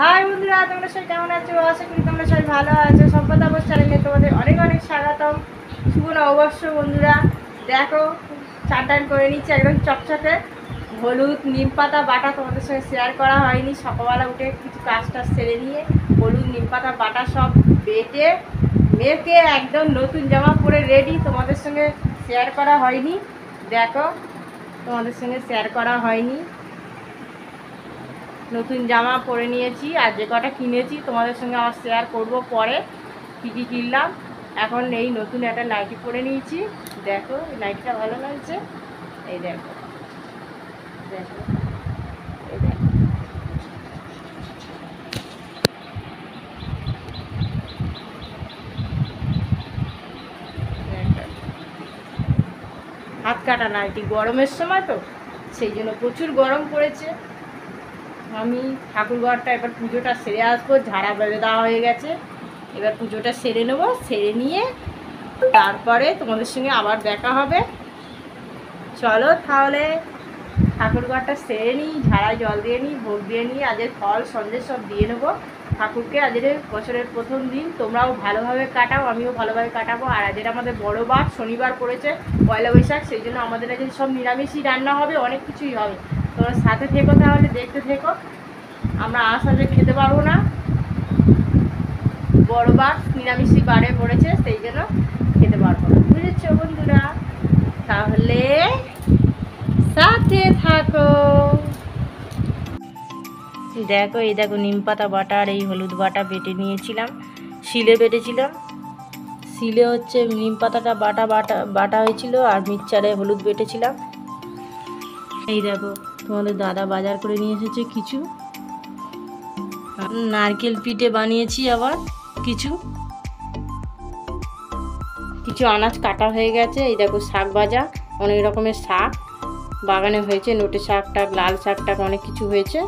High বন্ধুরা, তোমরা সবাই কেমন আছো? আশা করি তোমরা সবাই ভালো আছো। সম্পদ আবাস চ্যানেলে তোমাদের অনেক অনেক স্বাগতম। শুভ নববর্ষ বন্ধুরা। দেখো, চান করে নিচ্ছে একদম চকচকে। হলুদ নিম পাতা বাটা তোমাদের সঙ্গে শেয়ার করা হয়নি। সকালবেলা উঠে কিছু কাজ টাজ সেরে নিয়ে হলুদ নিম পাতা বাটা সব বেটে মেখে একদম নতুন জামা পরে রেডি। তোমাদের সঙ্গে শেয়ার করা হয়নি। দেখো, তোমাদের সঙ্গে শেয়ার করা হয়নি। নতুন জামা পরে নিয়েছি আর যে কটা কিনেছি তোমাদের সঙ্গে আমার শেয়ার করব পরে কী কী কিনলাম। এখন এই নতুন একটা নাইটি পরে নিয়েছি। দেখো, এই নাইটিটা ভালো লাগছে। এই দেখো, দেখো, এই দেখো। হাত কাটা নাইটি, গরমের সময় তো সেই জন্য প্রচুর গরম পড়েছে। আমি ঠাকুরঘরটা এবার পুজোটা সেরে আসবো। ঝাড়া বেঁধে দেওয়া হয়ে গেছে। এবার পুজোটা সেরে নেবো। সেরে নিয়ে তারপরে তোমাদের সঙ্গে আবার দেখা হবে। চলো তাহলে ঠাকুরঘরটা সেরে নিই, ঝাড়ায় জল দিয়ে নিই, ভোগ দিয়ে নিই। আজের ফল সন্দেশ সব দিয়ে নেবো ঠাকুরকে। আজের বছরের প্রথম দিন, তোমরাও ভালোভাবে কাটাও, আমিও ভালোভাবে কাটাবো। আর আজের আমাদের বড় বার, শনিবার পড়েছে, পয়লা বৈশাখ, সেই জন্য আমাদের আজকে সব নিরামিষই রান্না হবে, অনেক কিছুই হবে। তোমরা সাথে থেকো, তাহলে দেখতে থেকো। আমরা আজ খেতে পারবো না, বড় বার নিরামিষই বারে পড়েছে, সেই জন্য খেতে পারবো না, বুঝেছো বন্ধুরা? তাহলে সাথে থাকো। দেখো, এই দেখো নিম পাতা বাটা আর এই হলুদ বাটা বেটে নিয়েছিলাম, শিলে বেটেছিলাম। শিলে হচ্ছে নিম পাতাটা বাটা বাটা বাটা হয়েছিল আর মিক্সচারে হলুদ বেটেছিলাম। এই দেখো, তোমাদের দাদা বাজার করে নিয়ে এসেছে কিছু। নারকেল পিঠে বানিয়েছি, আবার কিছু কিছু আনাজ কাটা হয়ে গেছে। এই দেখো শাক ভাজা, অনেক রকমের শাক বাগানে হয়েছে, নোটে শাক টাক, লাল শাক টাক, অনেক কিছু হয়েছে।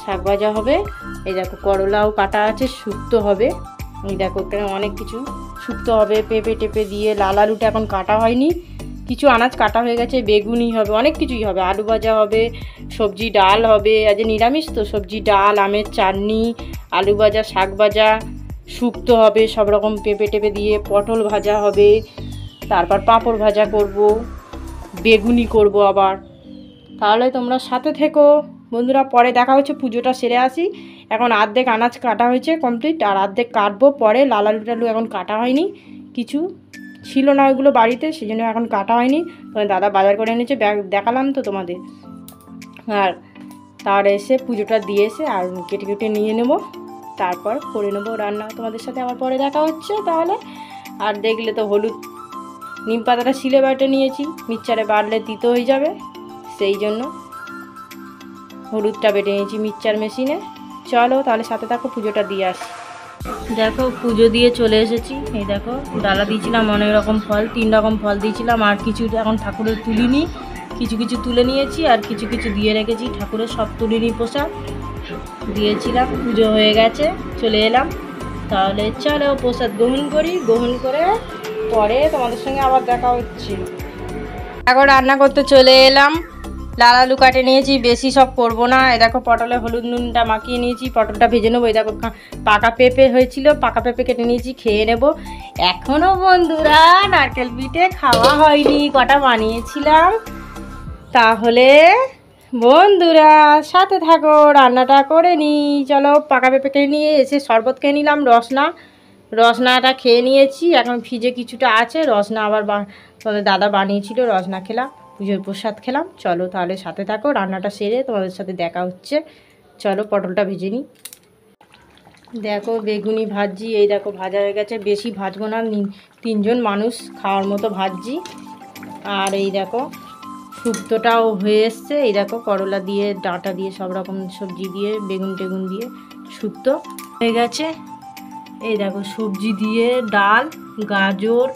শাক ভাজা হবে। এই দেখো করলাও কাটা আছে, শুক্তো হবে। এই দেখো এখানে অনেক কিছু শুক্তো হবে, পেঁপে টেপে দিয়ে। লাল আলুটা এখন কাটা হয়নি, কিছু আনাজ কাটা হয়ে গেছে। বেগুনি হবে, অনেক কিছুই হবে। আলু ভাজা হবে, সবজি ডাল হবে। আজ নিরামিষ তো, সবজি ডাল, আমের চাটনি, আলু ভাজা, শাক ভাজা, শুক্তো হবে সব রকম পেঁপে টেপে দিয়ে। পটল ভাজা হবে, তারপর পাঁপড় ভাজা করব, বেগুনি করব আবার। তাহলে তোমরা সাথে থেকো বন্ধুরা। পরে দেখা হচ্ছে, পুজোটা সেরে আসি। এখন অর্ধেক আনাজ কাটা হয়েছে কমপ্লিট, আর অর্ধেক কাটবো পরে। লাল আলু টালু এখন কাটা হয়নি, কিছু ছিল না ওইগুলো বাড়িতে, সেই জন্য এখন কাটা হয়নি। তোমার দাদা বাজার করে এনেছে, দেখালাম তো তোমাদের। আর তার এসে পুজোটা দিয়ে এসে আর কেটে কেটে নিয়ে নেবো, তারপর করে নেবো রান্না। তোমাদের সাথে আমার পরে দেখা হচ্ছে তাহলে। আর দেখলে তো হলুদ নিম পাতাটা শিলে বেটে নিয়েছি, মিক্সচারে বাটলে তিতো হয়ে যাবে, সেই জন্য হলুদটা বেটে নিয়েছি মিক্সচার মেশিনে। চলো তাহলে সাথে থাকো, পুজোটা দিয়ে আসি। দেখো, পুজো দিয়ে চলে এসেছি। এই দেখো, ডালা দিয়েছিলাম অনেক রকম ফল, 3 রকম ফল দিয়েছিলাম। আর কিছু এখন ঠাকুরের তুলিনি, কিছু কিছু তুলে নিয়েছি আর কিছু কিছু দিয়ে রেখেছি। ঠাকুরের সব তুলিনি, প্রসাদ দিয়েছিলাম। পুজো হয়ে গেছে, চলে এলাম। তাহলে চলো প্রসাদ গ্রহণ করি, গ্রহণ করে পরে তোমাদের সঙ্গে আবার দেখা হচ্ছে। এখন রান্না করতে চলে এলাম। লাল আলু কাটে নিয়েছি, বেশি সব করবো না। এই দেখো পটলে হলুদ নুনটা মাখিয়ে নিয়েছি, পটলটা ভেজে নেবো। এই দেখো পাকা পেঁপে হয়েছিল, পাকা পেঁপে কেটে নিয়েছি, খেয়ে নেবো। এখনও বন্ধুরা নারকেল পিঠে খাওয়া হয়নি, কটা বানিয়েছিলাম। তাহলে বন্ধুরা সাথে থাকো, রান্নাটা করে নিই। চলো, পাকা পেঁপে কেটে নিয়ে এসে শরবত খেয়ে নিলাম, রসনাটা খেয়ে নিয়েছি। এখন ফ্রিজে কিছুটা আছে রসনা, আবার তোমাদের দাদা বানিয়েছিল, রসনা খেলাম, পুজোর প্রসাদ খেলাম। চলো তাহলে সাথে থাকো, রান্নাটা সেরে তোমাদের সাথে দেখা হচ্ছে। চলো পটলটা ভেজে নিই। দেখো বেগুনি ভাজছি, এই দেখো ভাজা হয়ে গেছে। বেশি ভাজবো না, 3জন মানুষ খাওয়ার মতো ভাজছি। আর এই দেখো শুক্তোটাও হয়ে এসছে। এই দেখো করলা দিয়ে, ডাঁটা দিয়ে, সব রকম সবজি দিয়ে, বেগুন টেগুন দিয়ে শুক্তো হয়ে গেছে। এই দেখো সবজি দিয়ে ডাল, গাজর,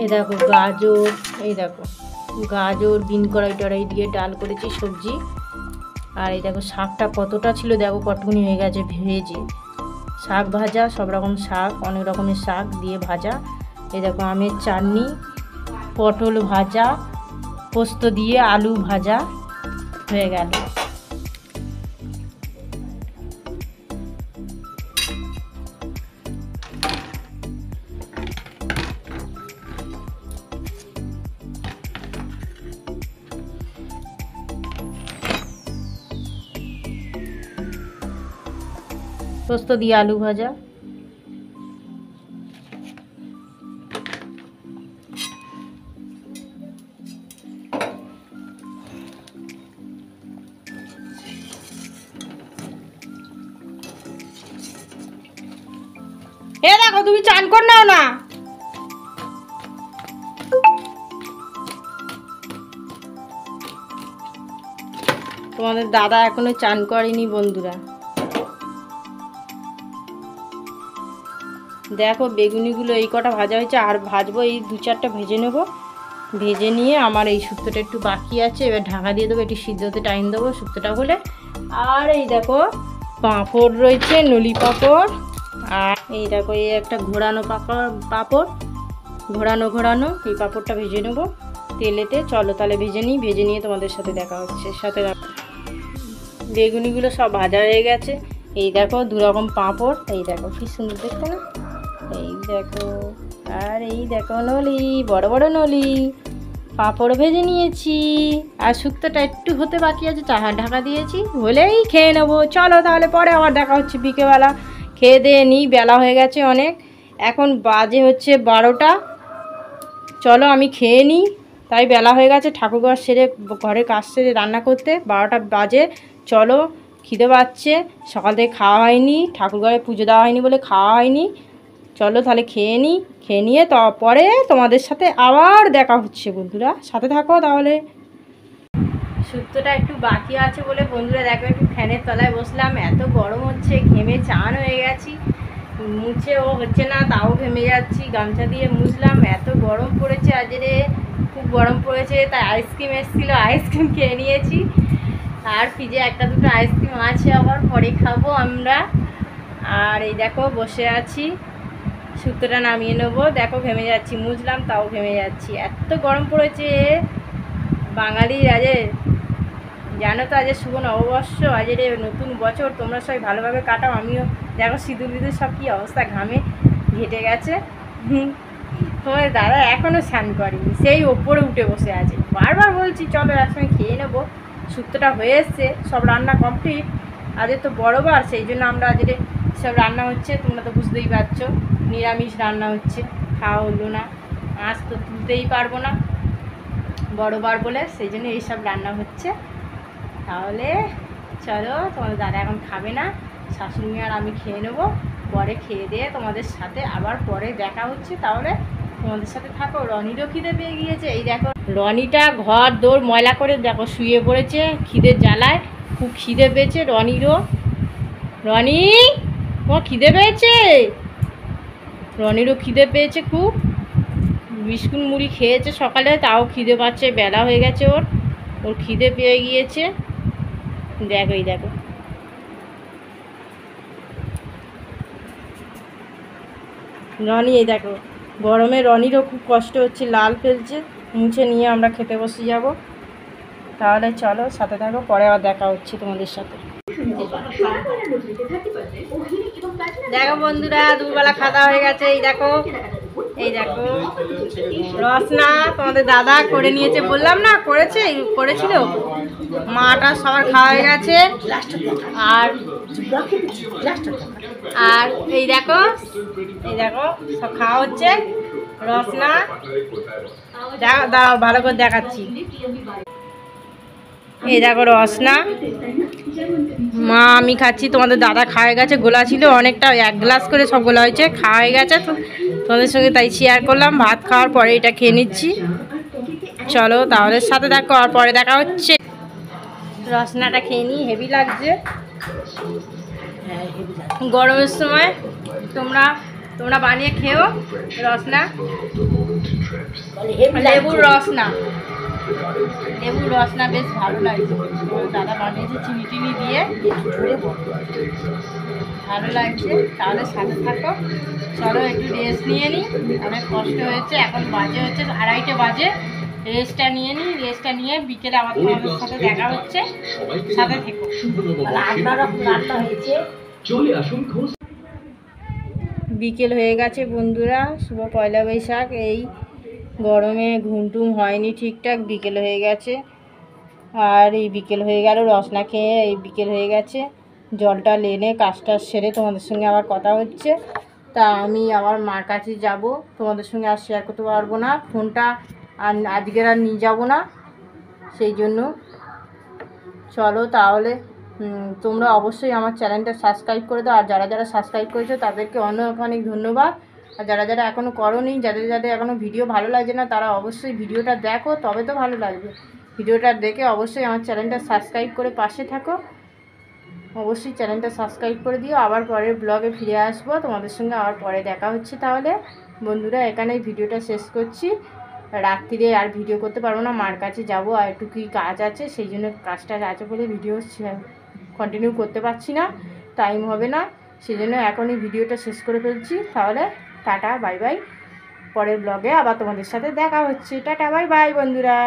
এই দেখো গাজর, এই দেখো গাজর, বিন কড়াই টড়াই দিয়ে ডাল করেছি সবজি। আর এই দেখো শাকটা কতটা ছিল, দেখো কটকুনি হয়ে গেছে ভেজে। শাক ভাজা, সব রকম শাক, অনেক রকমের শাক দিয়ে ভাজা। এই দেখো আমের চাটনি, পটল ভাজা, পোস্ত দিয়ে আলু ভাজা হয়ে গেল। পোস্ত দিয়ে আলু ভাজা। এ দেখো তুমি চান কর নাও না। তোমাদের দাদা এখনো চান করেনি বন্ধুরা। দেখো বেগুনিগুলো এই কটা ভাজা হয়েছে, আর ভাজবো এই 2-4টা ভেজে নেব। ভেজে নিয়ে আমার এই শুক্তোটা একটু বাকি আছে, এবার ঢাকা দিয়ে দেবো, একটু সিদ্ধ হতে টাইম দেবো শুক্তোটা হলে। আর এই দেখো পাঁপড় রয়েছে, নলি পাঁপড়। আর এই দেখো এই একটা ঘোরানো পাঁপড়, ঘোরানো এই পাঁপড়টা ভেজে নেবো তেলেতে। চলো তাহলে ভেজে নিই, ভেজে নিয়ে তোমাদের সাথে দেখা হচ্ছে। সাথে বেগুনিগুলো সব ভাজা হয়ে গেছে। এই দেখো 2 রকম পাঁপড়, এই দেখো কি সুন্দর দেখতে না, এই দেখো। আর এই দেখো নলি, বড় বড় নলি পাঁপড় ভেজে নিয়েছি। আর শুক্তোটা একটু হতে বাকি আছে, ঢাকা দিয়েছি, হলেই খেয়ে নেবো। চলো তাহলে পরে আবার দেখা হচ্ছে বিকেলবেলা। খেয়ে দিয়ে নিই, বেলা হয়ে গেছে অনেক, এখন বাজে হচ্ছে 12টা। চলো আমি খেয়ে নিই, তাই বেলা হয়ে গেছে। ঠাকুরঘর সেরে ঘরের কাজ সেরে রান্না করতে 12টা বাজে। চলো খিদে পাচ্ছে, সকাল থেকে খাওয়া হয়নি, ঠাকুরঘরে পুজো দেওয়া হয়নি বলে খাওয়া হয়নি। চলো তাহলে খেয়ে নিই, খেয়ে নিয়ে তারপরে তোমাদের সাথে আবার দেখা হচ্ছে বন্ধুরা, সাথে থাকো তাহলে। শুক্তোটা একটু বাকি আছে বলে বন্ধুরা দেখো একটু ফ্যানের তলায় বসলাম, এত গরম হচ্ছে, ঘেমে চান হয়ে গেছি, মুছেও হচ্ছে না, তাও ঘেমে যাচ্ছি। গামছা দিয়ে মুছলাম, এত গরম পড়েছে আজকে, খুব গরম পড়েছে। তাই আইসক্রিম এসেছিলো, আইসক্রিম খেয়ে নিয়েছি। আর ফ্রিজে 1-2টো আইসক্রিম আছে, আবার পরে খাবো আমরা। আর এই দেখো বসে আছি, শুক্তোটা নামিয়ে নেবো। দেখো ঘেমে যাচ্ছি, মুছলাম তাও ঘেমে যাচ্ছি, এত গরম পড়েছে। বাঙালির আজে জানো তো আজকে শুভ নববর্ষ, আজের নতুন বছর, তোমরা সবাই ভালোভাবে কাটাও। আমিও দেখো সিঁদুর বিদুর সব কী অবস্থা, ঘামে ঘেটে গেছে। তোমার দাদা এখনও স্নান করেনি, সেই ওপরে উঠে বসে আছে। বারবার বলছি চলো একসঙ্গে খেয়ে নেবো। শুক্তোটা হয়ে এসছে, সব রান্না কমপ্লিট। আজকে তো বড়বার, সেই জন্য আমরা আজকে সব রান্না হচ্ছে, তোমরা তো বুঝতেই পারছো, নিরামিষ রান্না হচ্ছে, খাওয়া হলো না। আজ তো তুলতেই পারবো না বড়বার বলে, সেই জন্য এইসব রান্না হচ্ছে। তাহলে চলো, তোমাদের দাদা এখন খাবে না, শাশুড়ি আর আমি খেয়ে নেবো, পরে খেয়ে দিয়ে তোমাদের সাথে আবার পরে দেখা হচ্ছে। তাহলে তোমাদের সাথে থাকো। রনিরও খিদে পেয়ে গিয়েছে, এই দেখো রনিটা ঘর দৌড় ময়লা করে দেখো শুয়ে পড়েছে, খিদের জ্বালায়, খুব খিদে পেয়েছে রনিরও। রনি তোমার খিদে পেয়েছে? রনিরও খিদে পেয়েছে খুব, বিস্কুট মুড়ি খেয়েছে সকালে, তাও খিদে পাচ্ছে, বেলা হয়ে গেছে, ওর খিদে পেয়ে গিয়েছে। দেখো এই দেখো রনি, এই দেখো গরমে রনিরও খুব কষ্ট হচ্ছে, লাল ফেলছে, মুছে নিয়ে আমরা খেতে বসে যাব। তাহলে চলো সাথে থাকো, পরে আবার দেখা হচ্ছে তোমাদের সাথে। দেখো বন্ধুরা দুপুরবেলা খাওয়া হয়ে গেছে, এই দেখো এই দেখো রসনা তোমাদের দাদা করে নিয়েছে, বললাম না করেছিল। মাটা সবার খাওয়া হয়ে গেছে। আর আর এই দেখো সব খাওয়া হচ্ছে। রসনা দাঁড়াও ভালো করে দেখাচ্ছি, এই দেখো রসনা, মা আমি খাচ্ছি, তোমাদের দাদা খাওয়া গেছে, গোলা ছিল অনেকটা, 1 গ্লাস করে সব গোলা হয়েছে, খাওয়া হয়ে গেছে তো তোমাদের সঙ্গে তাই শেয়ার করলাম। ভাত খাওয়ার পরে এটা খেয়ে নিচ্ছি। চলো তাহলে সাথে দেখো, আর পরে দেখা হচ্ছে। রসনাটা খেয়ে নিই, হেভি লাগছে গরমের সময়, তোমরা বানিয়ে খেও রসনা, লেবুর রসনা বেশ ভালো লাগছে, দাদা বানিয়েছে চিনি টিনি দিয়ে, ভালো লাগছে। তাহলে সাথে থাকো, চলো একটু রেস্ট নিয়ে নিই, অনেক কষ্ট হয়েছে, এখন বাজে হচ্ছে 2:30 বাজে। রেস্টটা নিয়ে নিই, রেস্টটা নিয়ে বিকেলে আবার তোমাদের সাথে দেখা হচ্ছে, সাথে থেকো। রান্না হয়েছে, চলে আসুন। বিকেল হয়ে গেছে বন্ধুরা, শুভ পয়লা বৈশাখ। এই গরমে ঘুমটুম হয়নি ঠিকঠাক, বিকেল হয়ে গেছে। আর এই বিকেল হয়ে গেল, রসনা খেয়ে এই বিকেল হয়ে গেছে। জলটা এনে কাজটা সেরে তোমাদের সঙ্গে আবার কথা হচ্ছে। তা আমি আবার মার কাছে যাব, তোমাদের সঙ্গে আর শেয়ার করতে পারবো না, ফোনটা আর আজকের আর নিয়ে যাব না, সেই জন্য। চলো তাহলে তোমরা অবশ্যই আমার চ্যানেলটা সাবস্ক্রাইব করে দাও, আর যারা যারা সাবস্ক্রাইব করেছো তাদেরকে অনেক অনেক ধন্যবাদ। আর যারা যারা এখনও করোনি, যাদের যাদের এখনও ভিডিও ভালো লাগছে না, তারা অবশ্যই ভিডিওটা দেখো, তবে তো ভালো লাগবে। ভিডিওটা দেখে অবশ্যই আমার চ্যানেলটা সাবস্ক্রাইব করে পাশে থাকো, অবশ্যই চ্যানেলটা সাবস্ক্রাইব করে দিও। আবার পরের ব্লগে ফিরে আসবো, তোমাদের সঙ্গে আবার পরে দেখা হচ্ছে। তাহলে বন্ধুরা এখানেই ভিডিওটা শেষ করছি। রাত্রিরে আর ভিডিও করতে পারবো না, মার কাছে যাবো, আর একটু কি কাজ আছে, সেই জন্য কাজটা আছে বলে ভিডিও কন্টিনিউ করতে পারছি না, টাইম হবে না, সেই জন্য এখনই ভিডিওটা শেষ করে ফেলছি। তাহলে টাটা বাই বাই, পরের ব্লগে আবার তোমাদের সাথে দেখা হচ্ছে। টাটা বাই বাই বন্ধুরা।